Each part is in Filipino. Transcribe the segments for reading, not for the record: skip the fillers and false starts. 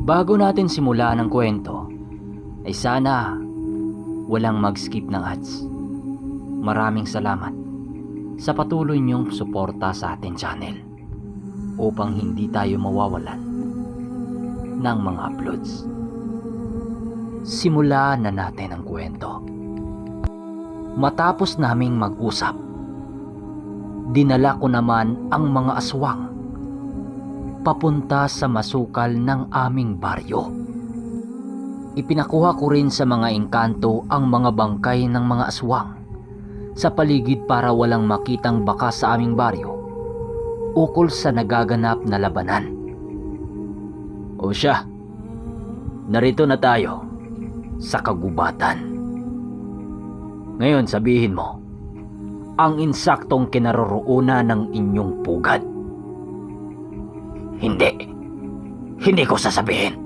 Bago natin simulan ang kwento, ay sana walang mag-skip ng ads. Maraming salamat sa patuloy niyong suporta sa ating channel upang hindi tayo mawawalan ng mga uploads. Simulan na natin ang kwento. Matapos naming mag-usap, dinala ko naman ang mga aswang papunta sa masukal ng aming baryo. Ipinakuha ko rin sa mga engkanto ang mga bangkay ng mga aswang sa paligid para walang makitang baka sa aming baryo ukol sa nagaganap na labanan. O siya, narito na tayo sa kagubatan. Ngayon sabihin mo, ang insaktong kinaroroonan ng inyong pugad. Hindi ko sasabihin.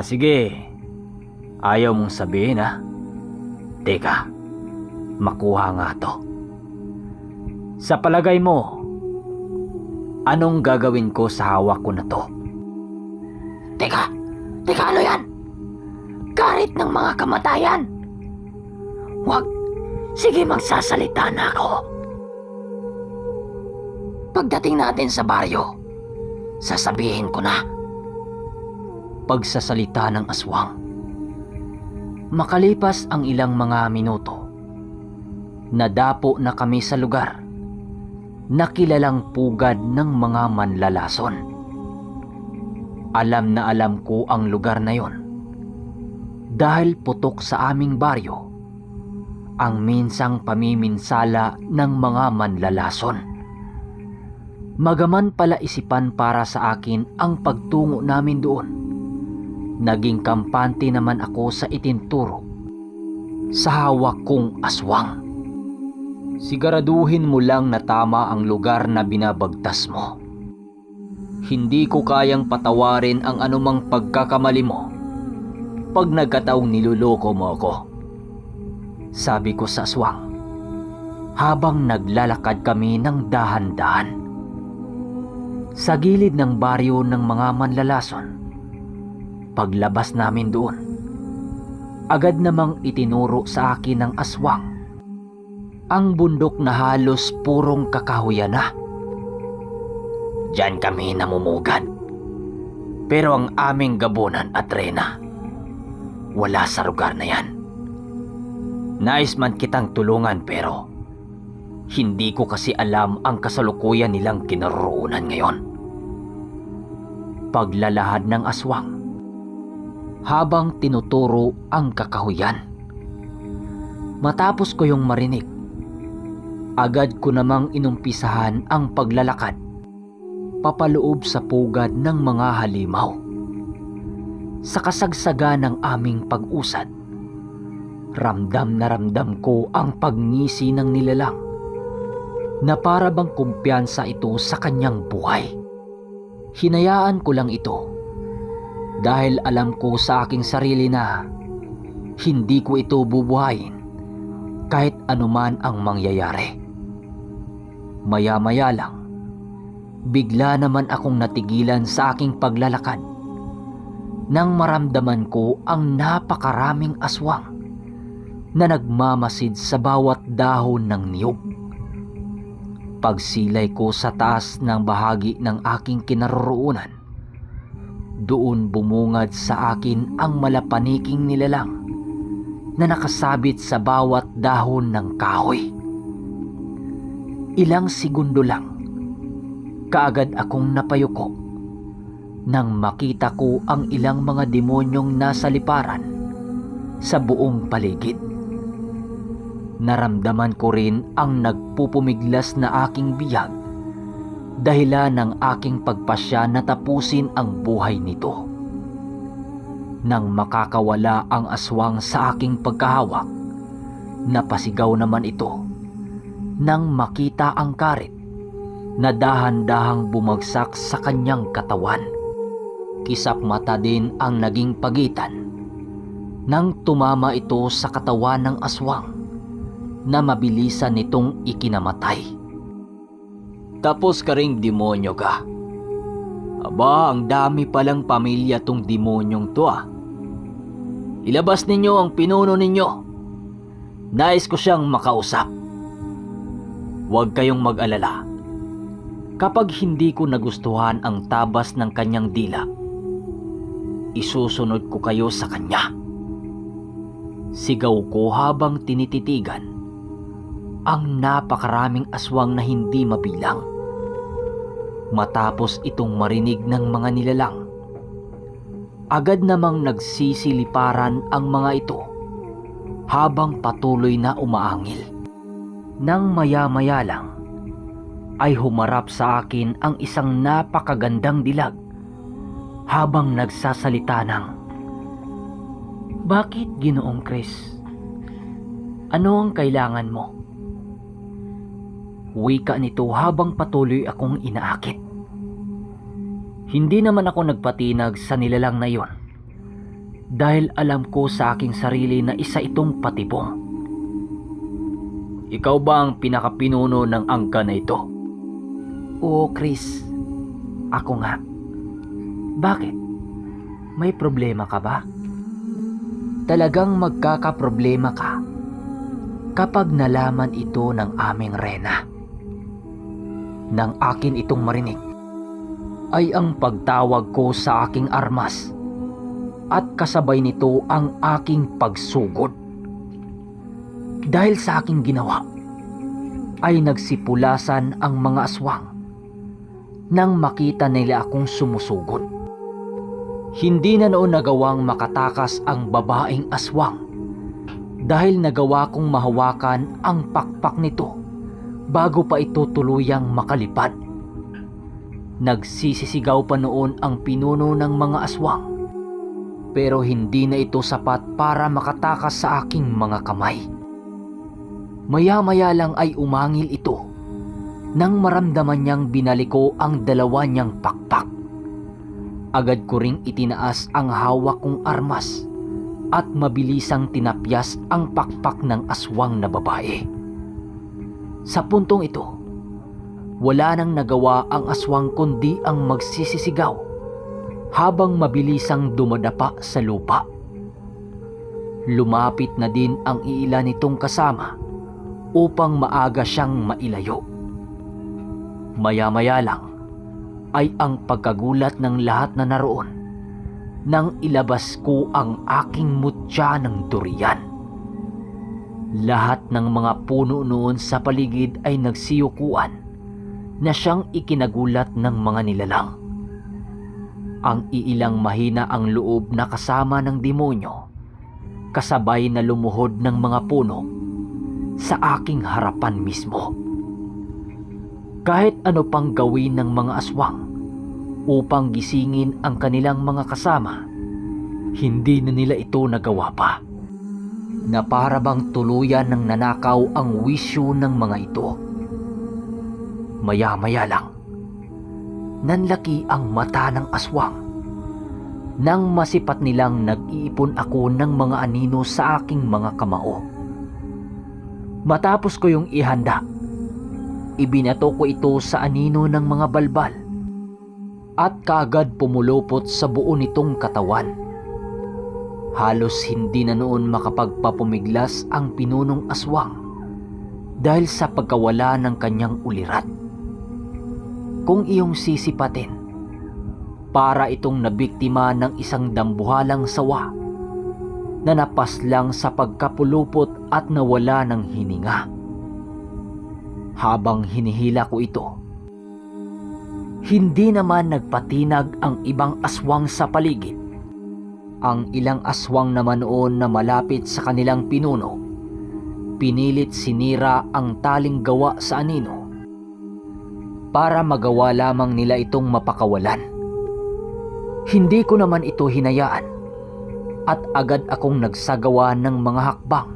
Sige. Ayaw mong sabihin Teka, makuha nga to. Sa palagay mo, anong gagawin ko sa hawak ko na to? Teka, ano yan? Garit ng mga kamatayan. Wag, sige magsasalita na ako. Pagdating natin sa baryo, sasabihin ko na. Pagsasalita ng aswang. Makalipas ang ilang mga minuto, nadapo na kami sa lugar na kilalang pugad ng mga manlalason. Alam na alam ko ang lugar na yon dahil putok sa aming baryo ang minsang pamiminsala ng mga manlalason. Magaman pala isipan para sa akin ang pagtungo namin doon, naging kampante naman ako sa itinturo sa hawak kong aswang. Siguraduhin mo lang na tama ang lugar na binabagtas mo. Hindi ko kayang patawarin ang anumang pagkakamali mo pag nagkataong niluloko mo ako, sabi ko sa aswang habang naglalakad kami ng dahan-dahan. Sa gilid ng baryo ng mga manlalason, paglabas namin doon, agad namang itinuro sa akin ng aswang ang bundok na halos purong kakahuyan na. Diyan kami namumugad, pero ang aming gabunan at rena wala sa lugar na yan. Nais man kitang tulungan pero hindi ko kasi alam ang kasalukuyan nilang kinaroroonan ngayon. Paglalahad ng aswang habang tinuturo ang kakahuyan. Matapos ko yung marinig, agad ko namang inumpisahan ang paglalakad papaloob sa pugad ng mga halimaw. Sa kasagsagan ng aming pag-usad, ramdam na ramdam ko ang pagngisi ng nilalang na para bang kumpiyansa ito sa kanyang buhay. Hinayaan ko lang ito dahil alam ko sa aking sarili na hindi ko ito bubuhayin kahit anuman ang mangyayari. Maya-maya lang, bigla naman akong natigilan sa aking paglalakad nang maramdaman ko ang napakaraming aswang na nagmamasid sa bawat dahon ng niyog. Pagsilay ko sa taas ng bahagi ng aking kinaroroonan, doon bumungad sa akin ang malapaniking nilalang na nakasabit sa bawat dahon ng kahoy. Ilang segundo lang, kaagad akong napayuko nang makita ko ang ilang mga demonyong nasa liparan sa buong paligid. Naramdaman ko rin ang nagpupumiglas na aking biyag dahilan ng aking pagpasya na tapusin ang buhay nito. Nang makakawala ang aswang sa aking pagkahawak, napasigaw naman ito nang makita ang karit na dahan-dahang bumagsak sa kanyang katawan. Kisap mata din ang naging pagitan nang tumama ito sa katawan ng aswang na mabilisan nitong ikinamatay. Tapos ka ring demonyo ka. Aba, ang dami palang pamilya tong demonyong to ah. Ilabas ninyo ang pinuno ninyo. Nais ko siyang makausap. Huwag kayong mag-alala. Kapag hindi ko nagustuhan ang tabas ng kanyang dila, isusunod ko kayo sa kanya. Sigaw ko habang tinititigan ang napakaraming aswang na hindi mabilang. Matapos itong marinig ng mga nilalang, agad namang nagsisiliparan ang mga ito habang patuloy na umaangil. Nang maya-maya lang ay humarap sa akin ang isang napakagandang dilag habang nagsasalita ng, "Bakit, Ginoong Chris? Ano ang kailangan mo?" Wika nito habang patuloy akong inaakit. Hindi naman ako nagpatinag sa nilalang na iyon dahil alam ko sa aking sarili na isa itong patibong. "Ikaw ba ang pinakapinuno ng angka na ito?" "Oo, Chris. Ako nga. Bakit? May problema ka ba?" "Talagang magkakaproblema ka kapag nalaman ito ng aming rena." Nang akin itong marinig, ay ang pagtawag ko sa aking armas at kasabay nito ang aking pagsugod. Dahil sa aking ginawa, ay nagsipulasan ang mga aswang nang makita nila akong sumusugod. Hindi na noon nagawang makatakas ang babaeng aswang dahil nagawa kong mahawakan ang pakpak nito bago pa ito tuluyang makalipad. Nagsisisigaw pa noon ang pinuno ng mga aswang, pero hindi na ito sapat para makatakas sa aking mga kamay. Maya-maya lang ay umangil ito nang maramdaman niyang binaliko ang dalawa niyang pakpak. Agad ko ring itinaas ang hawak kong armas at mabilisang tinapyas ang pakpak ng aswang na babae. Sa puntong ito, wala nang nagawa ang aswang kundi ang magsisisigaw habang mabilisang dumadapa sa lupa. Lumapit na din ang iilan nitong kasama upang maaga siyang mailayo. Maya-maya lang ay ang pagkagulat ng lahat na naroon nang ilabas ko ang aking mutya ng durian. Lahat ng mga puno noon sa paligid ay nagsiyukuan na siyang ikinagulat ng mga nilalang. Ang iilang mahina ang loob na kasama ng demonyo, kasabay na lumuhod ng mga puno sa aking harapan mismo. Kahit ano pang gawin ng mga aswang upang gisingin ang kanilang mga kasama, hindi na nila ito nagawa pa, na para bang tuluyan ng nanakaw ang wisyo ng mga ito. Maya-maya lang, nanlaki ang mata ng aswang nang masipat nilang nag-iipon ako ng mga anino sa aking mga kamao. Matapos ko yung ihanda, ibinato ko ito sa anino ng mga balbal at kaagad pumulupot sa buo nitong katawan. Halos hindi na noon makapagpapumiglas ang pinunong aswang dahil sa pagkawala ng kanyang ulirat. Kung iyong sisipatin, para itong nabiktima ng isang dambuhalang sawa na napaslang sa pagkapulupot at nawala ng hininga. Habang hinihila ko ito, hindi naman nagpatinag ang ibang aswang sa paligid. Ang ilang aswang naman noon na malapit sa kanilang pinuno, pinilit sinira ang taling gawa sa anino para magawa lamang nila itong mapakawalan. Hindi ko naman ito hinayaan at agad akong nagsagawa ng mga hakbang.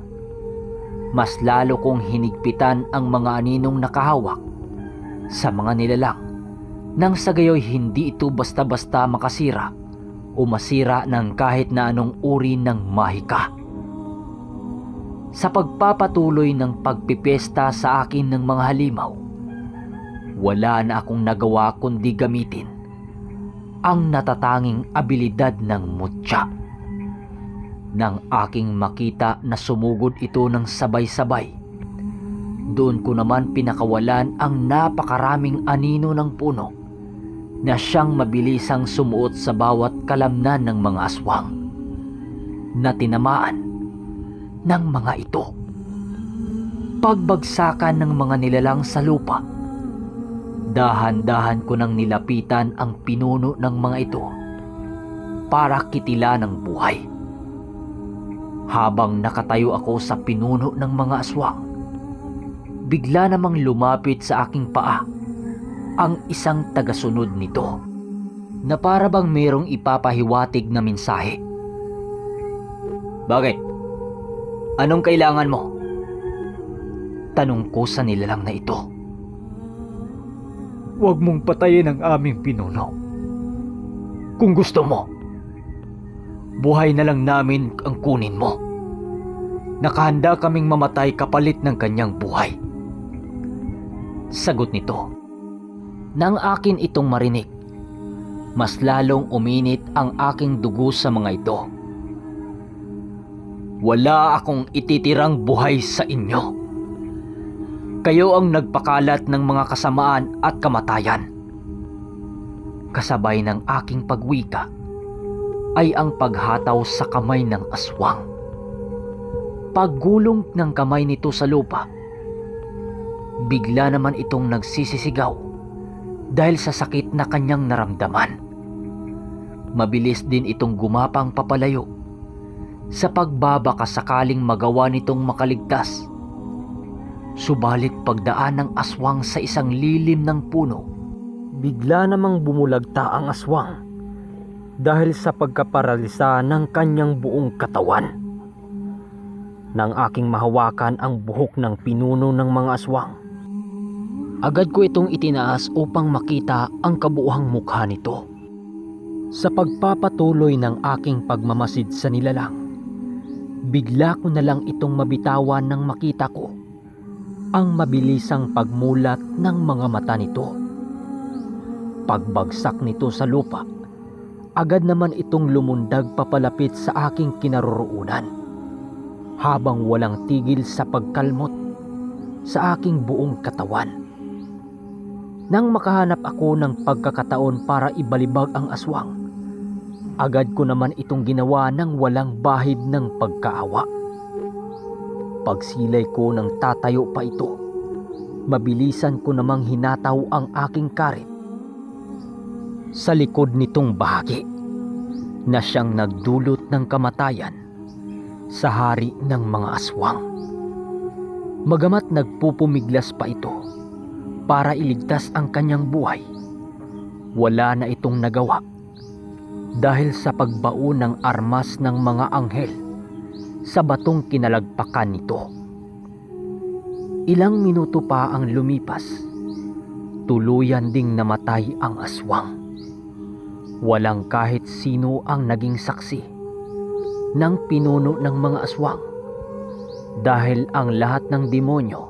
Mas lalo kong hinigpitan ang mga aninong nakahawak sa mga nilalang nang sa gayoy hindi ito basta-basta makasira o masira ng kahit na anong uri ng mahika. Sa pagpapatuloy ng pagpipesta sa akin ng mga halimaw, wala na akong nagawa kundi gamitin ang natatanging abilidad ng mutya. Nang aking makita na sumugod ito ng sabay-sabay, doon ko naman pinakawalan ang napakaraming anino ng puno na siyang mabilisang sumuot sa bawat kalamnan ng mga aswang na tinamaan ng mga ito. Pagbagsakan ng mga nilalang sa lupa, dahan-dahan ko nang nilapitan ang pinuno ng mga ito para kitila ng buhay. Habang nakatayo ako sa pinuno ng mga aswang, bigla namang lumapit sa aking paa ang isang tagasunod nito na para bang merong ipapahiwatig na mensahe. "Bakit? Anong kailangan mo?" tanong ko sa nilalang na ito. "Huwag mong patayin ang aming pinuno. Kung gusto mo, buhay na lang namin ang kunin mo. Nakahanda kaming mamatay kapalit ng kanyang buhay." Sagot nito. Nang akin itong marinig, mas lalong uminit ang aking dugo sa mga ito. "Wala akong ititirang buhay sa inyo. Kayo ang nagpakalat ng mga kasamaan at kamatayan." Kasabay ng aking pagwika ay ang paghataw sa kamay ng aswang. Paggulong ng kamay nito sa lupa, bigla naman itong nagsisisigaw dahil sa sakit na kanyang naramdaman. Mabilis din itong gumapang papalayo sa pagbabaka sakaling magawa nitong makaligtas. Subalit pagdaan ng aswang sa isang lilim ng puno, bigla namang bumulagta ang aswang dahil sa pagkaparalisa ng kanyang buong katawan. Nang aking mahawakan ang buhok ng pinuno ng mga aswang, agad ko itong itinaas upang makita ang kabuuhang mukha nito. Sa pagpapatuloy ng aking pagmamasid sa nilalang, bigla ko na lang itong mabitawan nang makita ko ang mabilisang pagmulat ng mga mata nito. Pagbagsak nito sa lupa, agad naman itong lumundag papalapit sa aking kinaroroonan, habang walang tigil sa pagkalmot sa aking buong katawan. Nang makahanap ako ng pagkakataon para ibalibag ang aswang, agad ko naman itong ginawa ng walang bahid ng pagkaawa. Pagsilay ko ng tatayo pa ito, mabilisan ko namang hinataw ang aking karit sa likod nitong bahagi na siyang nagdulot ng kamatayan sa hari ng mga aswang. Magamat nagpupumiglas pa ito para iligtas ang kanyang buhay, wala na itong nagawa dahil sa pagbaon ng armas ng mga anghel sa batong kinalagpakan nito. Ilang minuto pa ang lumipas, tuluyan ding namatay ang aswang. Walang kahit sino ang naging saksi ng pinuno ng mga aswang dahil ang lahat ng demonyo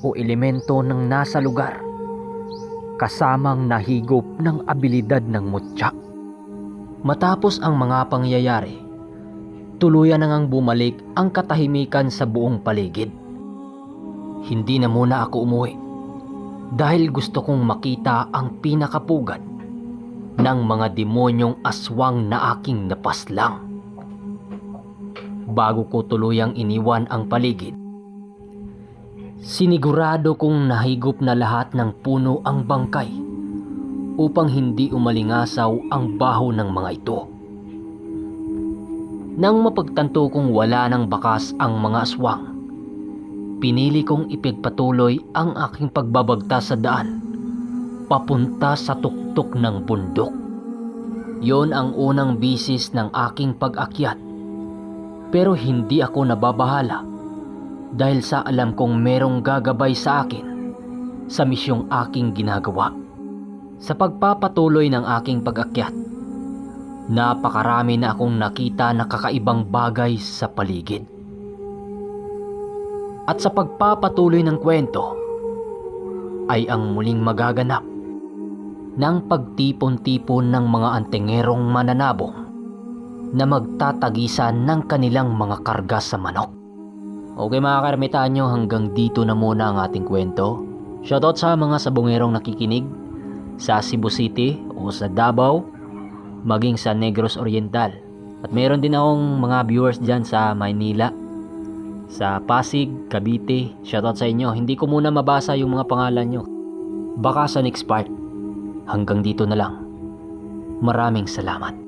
o elemento ng nasa lugar kasamang nahigop ng abilidad ng mutya. Matapos ang mga pangyayari, tuluyan na ngang bumalik ang katahimikan sa buong paligid. Hindi na muna ako umuwi dahil gusto kong makita ang pinakapugad ng mga demonyong aswang na aking napaslang. Bago ko tuluyang iniwan ang paligid, sinigurado kong nahigop na lahat ng puno ang bangkay upang hindi umalingasaw ang baho ng mga ito. Nang mapagtanto kong wala ng bakas ang mga aswang, pinili kong ipagpatuloy ang aking pagbabagta sa daan papunta sa tuktok ng bundok. Yon ang unang bisis ng aking pag-akyat, pero hindi ako nababahala dahil sa alam kong merong gagabay sa akin sa misyong aking ginagawa. Sa pagpapatuloy ng aking pag-akyat, napakarami na akong nakita na kakaibang bagay sa paligid. At sa pagpapatuloy ng kwento ay ang muling magaganap ng pagtipon-tipon ng mga antengerong mananabong na magtatagisan ng kanilang mga karga sa manok. Okay mga kaermitanyo, hanggang dito na muna ang ating kwento. Shoutout sa mga sabongerong nakikinig sa Cebu City o sa Davao, maging sa Negros Oriental. At meron din akong mga viewers dyan sa Maynila, sa Pasig, Cavite. Shoutout sa inyo. Hindi ko muna mabasa yung mga pangalan nyo. Baka sa next part. Hanggang dito na lang. Maraming salamat.